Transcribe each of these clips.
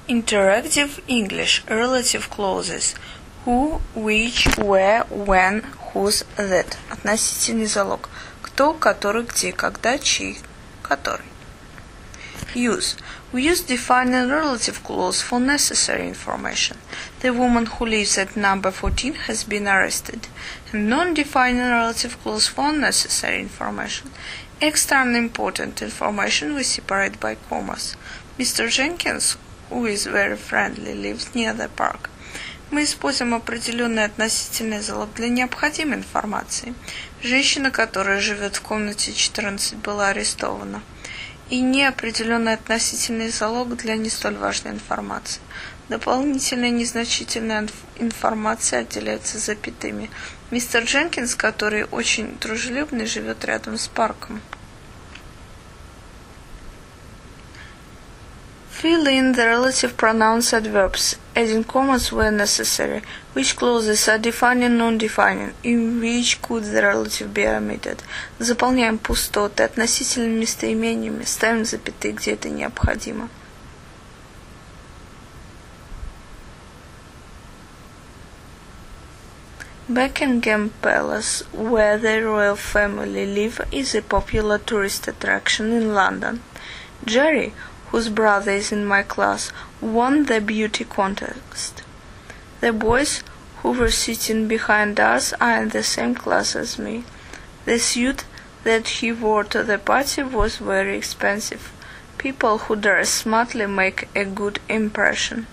Interactive English. Relative clauses. Who, which, where, when, whose, that. Относительный залог. Кто, который, где, когда, чей, который. Use. We use defining relative clause for necessary information. The woman who lives at number 14 has been arrested. And non-defining relative clause for unnecessary information. Extra unimportant information we separate by commas. Mr. Jenkins, who is very friendly, lives near the park. Мы используем определенный относительный залог для необходимой информации. Женщина, которая живет в комнате 14, была арестована. И неопределенный относительный залог для не столь важной информации. Дополнительная незначительная информация отделяется запятыми. Мистер Дженкинс, который очень дружелюбный, живет рядом с парком. Fill in the relative pronouns adverbs, adding commas where necessary. Which clauses are defining, non-defining? In which could the relative be omitted? Заполняем пустоты относительными местоимениями, ставим запятые, где это необходимо. Buckingham Palace, where the royal family live, is a popular tourist attraction in London. Jerry, whose brother is in my class, won the beauty contest. The boys who were sitting behind us are in the same class as me. The suit that he wore to the party was very expensive. People who dress smartly make a good impression.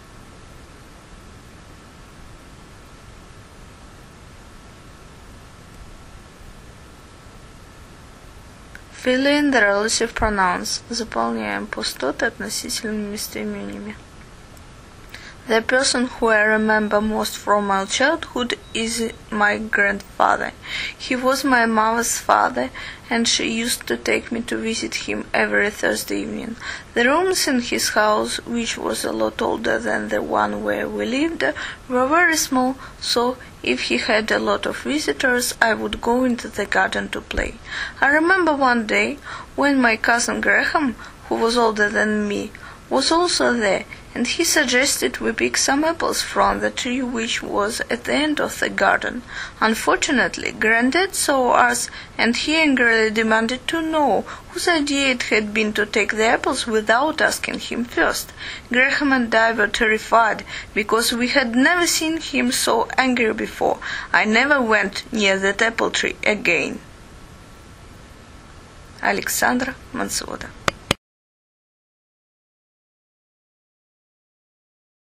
Fill in the relative pronouns. Заполняем пустоты относительными местоимениями. The person who I remember most from my childhood is my grandfather. He was my mother's father, and she used to take me to visit him every Thursday evening. The rooms in his house, which was a lot older than the one where we lived, were very small, so if he had a lot of visitors, I would go into the garden to play. I remember one day when my cousin Graham, who was older than me, was also there, and he suggested we pick some apples from the tree which was at the end of the garden. Unfortunately, Granddad saw us, and he angrily demanded to know whose idea it had been to take the apples without asking him first. Graham and I were terrified, because we had never seen him so angry before. I never went near that apple tree again. Александра Мансода.